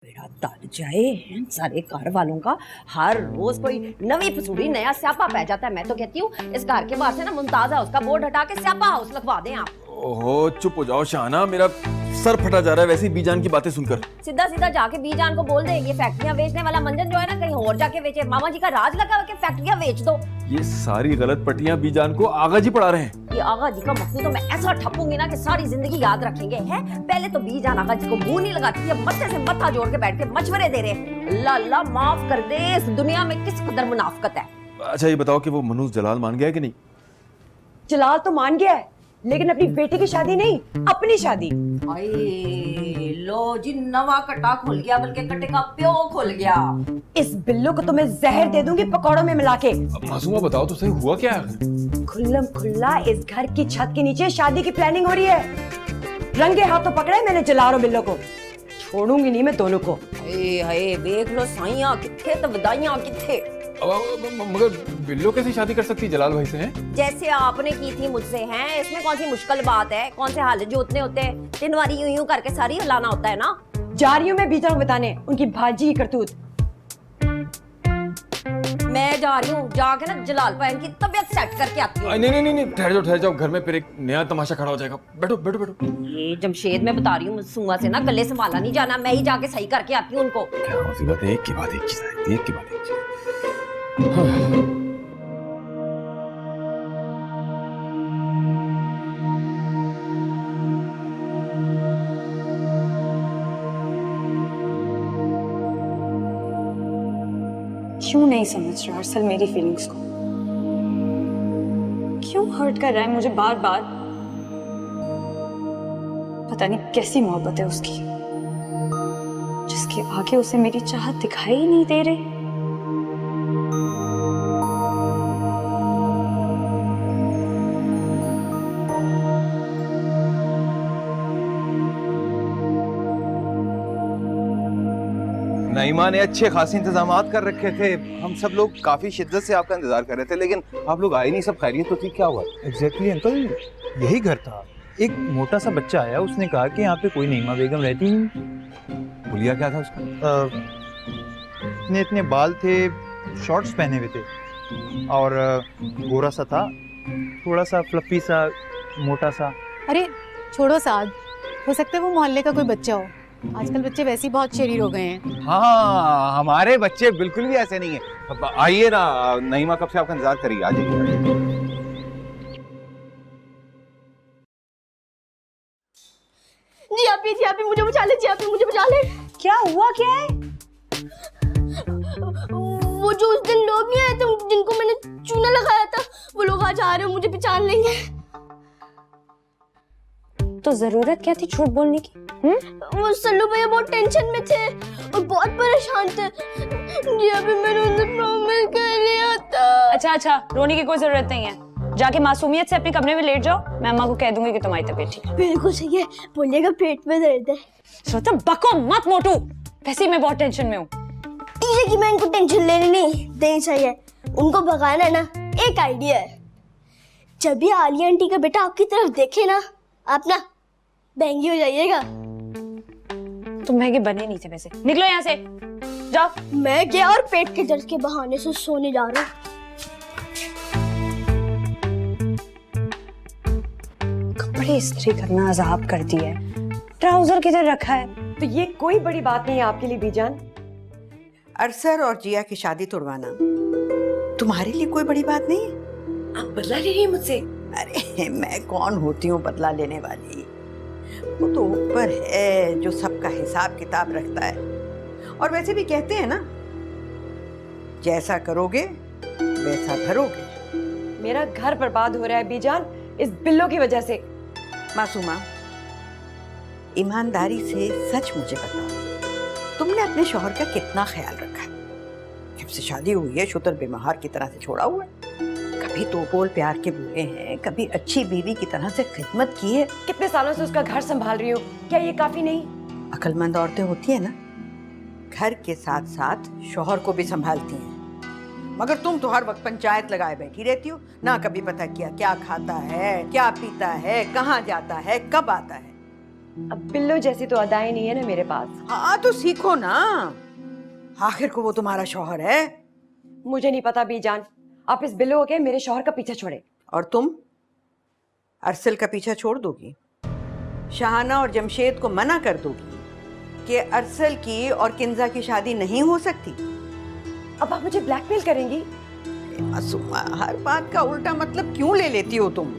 बेड़ा टल जाए सारे घर वालों का। हर रोज कोई नवी फसूड़ी नया स्यापा पै जाता है। मैं तो कहती हूँ इस घर के बाहर से ना मुमताज हाउस का बोर्ड हटा के स्यापा हाउस लगवा दें आप। ओहो चुप हो जाओ शाहना, मेरा सर फटा जा रहा है वैसे ही बीजान की बातें सुनकर। सीधा सीधा जाके बीजान को बोल दे ये फैक्ट्रियां बेचने वाला मंजन जो है ना कहीं और जाके बेचे। मामा जी का राज लगा के फैक्ट्रियां बेच दो। ये सारी गलत पट्टियां बीजान को आगा जी पढ़ा रहे हैं। ये आगा जी का मखनी तो मैं ऐसा ठपूंगी ना कि सारी जिंदगी याद रखेंगे। है पहले तो बीजान आगा जी को मुंह नहीं लगाती थी, अब मत्थे से मत्था जोड़ के बैठ के मशवरे दे रहे। अल्लाह अल्लाह माफ कर दे, इस दुनिया में किस कदर मुनाफकत है। अच्छा ये बताओ कि वो मनोज जलाल मान गया है कि नहीं? जलाल तो मान गया है लेकिन अपनी बेटी की शादी नहीं, अपनी शादी। आए लो जी नवा कटा खुल गया, बल्कि कटे का प्यो खुल गया। इस बिल्लू को तो मैं जहर दे दूंगी पकौड़ों में मिला के। अब मासूमा बताओ तो सही हुआ क्या है? खुल्लम खुल्ला इस घर की छत के नीचे शादी की प्लानिंग हो रही है। रंगे हाथों पकड़ा है मैंने जलाल और बिल्लू को, छोड़ूंगी नहीं मैं दोनों को। हाय देख लो साइयां किथे तो बधाइयां किथे। मगर बिल्लो कैसे शादी कर सकती जलाल भाई से हैं? जैसे आपने की थी मुझसे हैं, इसमें कौन सी मुश्किल बात है? कौन से हाल जोतने होते हैं? 3 बारी यूं यूं करके सारी हिलाना होता है ना। जा रही हूँ मैं बीजा को बताने उनकी भाजी की करतूत। मैं जा रही हूँ, जाके ना जलाल भाई की तबीयत सेट करके आती हूँ। नहीं नहीं नहीं ठहर जाओ, घर में फिर एक नया तमाशा खड़ा हो जाएगा। बैठो बैठो बैठो। ये जमशेद मैं बता रही हूँ, सुआ से ना गले संभाला नहीं जाना, मैं ही जाके सही करके आती हूँ उनको। क्या मुसीबत है, एक की बात एक चीज, एक की बात एक चीज। क्यों नहीं समझ रहा अरसल मेरी फीलिंग्स को? क्यों हर्ट कर रहा है मुझे बार बार? पता नहीं कैसी मोहब्बत है उसकी जिसके आगे उसे मेरी चाहत दिखाई ही नहीं दे रही। नईमा ने अच्छे खासे इंतजामात कर रखे थे। हम सब लोग काफी शिद्दत से आपका इंतजार कर रहे थे लेकिन आप लोग आए नहीं। सब खैरियत तो थी? क्या हुआ? एग्जैक्टली अंकल, यही घर था। एक मोटा सा बच्चा आया, उसने कहा कि यहाँ पे कोई नईमा बेगम रहती नहीं। हुलिया क्या था उसका? इतने इतने बाल थे, शॉर्ट्स पहने हुए थे और गोरा सा था, थोड़ा सा फ्लफी सा, मोटा सा। अरे छोड़ो साद, हो सकता है वो मोहल्ले का कोई बच्चा हो। आजकल बच्चे वैसे ही बहुत शरीर हो गए हैं। हाँ हमारे बच्चे बिल्कुल भी ऐसे नहीं है। आइए ना, नईमा कब से आपका इंतजार करिए, आ जाइए। जी आप मुझे बचा ले, जी आप मुझे बचा ले। क्या हुआ? क्या है? वो जो उस दिन लोग नहीं आए थे जिनको मैंने चूना लगाया था, वो लोग आज आ रहे हैं, मुझे पहचान लेंगे। तो जरूरत क्या थी झूठ बोलने की? वो सल्लू भैया बहुत टेंशन में थे और बहुत परेशान थे। जी अभी मैंने उनसे प्रॉमिस कर लिया था। अच्छा रोने की कोई जरूरत नहीं है, जाके मासूमियत से अपने कमरे में लेट जाओ। मैं अम्मा को कह दूंगी कि तुम्हारी तबीयत ठीक है। बिल्कुल सही है, बोलिएगा पेट में दर्द है। सोचा बको मत मोटू, वैसे ही मैं बहुत टेंशन में हूँ। ठीक है कि मैं इनको टेंशन लेने नहीं देनी चाहिए, उनको भगाना है ना। एक आइडिया है, जब भी आलिया आंटी का बेटा आपकी तरफ देखे ना, आप ना बहंगी हो जाइएगा। तुम महंगे बने नहीं थे वैसे, निकलो यहाँ से, जाओ। मैं क्या और पेट के दर्द के बहाने से सोने जा रहा हूँ। कपड़े इस्त्री करना अजाब कर दिया है, ट्राउजर किधर रखा है? तो ये कोई बड़ी बात नहीं है आपके लिए बीजान। अरसर और जिया की शादी तुड़वाना तुम्हारे लिए कोई बड़ी बात नहीं? आप बदला ले रही है मुझसे? अरे मैं कौन होती हूँ बदला लेने वाली? वो तो ऊपर है जो सबका हिसाब किताब रखता है। और वैसे भी कहते हैं ना, जैसा करोगे वैसा भरोगे। मेरा घर बर्बाद हो रहा है बीजान इस बिल्लो की वजह से। मासूमा, ईमानदारी से सच मुझे बताओ, तुमने अपने शौहर का कितना ख्याल रखा? जब से शादी हुई है शुतर बेमहार की तरह से छोड़ा हुआ है। कभी तो बोल प्यार के बोले हैं, कभी अच्छी बीवी की तरह से खिदमत की है। कितने सालों से उसका घर संभाल रही हूँ, क्या ये काफी नहीं? अक्लमंद औरतें होती है ना, घर के साथ साथ शौहर को भी संभालती हैं। मगर तुम तो हर वक्त पंचायत लगाए बैठी रहती हो, ना कभी पता किया क्या खाता है, क्या पीता है, कहाँ जाता है, कब आता है। अब बिल्लो जैसी तो अदाएं नहीं है ना मेरे पास। हाँ तो सीखो ना, आखिर को वो तुम्हारा शौहर है। मुझे नहीं पता बीजान, आप इस बिल्लो के मेरे शौहर का पीछा छोड़े। और तुम अरसल का पीछा छोड़ दोगी? शाहाना और जमशेद को मना कर दोगी कि अरसल की और किंजा की शादी नहीं हो सकती? अब आप मुझे ब्लैकमेल करेंगी? मासूमा, हर बात का उल्टा मतलब क्यों ले लेती हो तुम?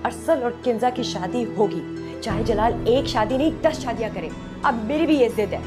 अरसल और किंजा की शादी होगी, चाहे जलाल एक शादी नहीं 10 शादियां करे। अब मेरी भी ये जिद है।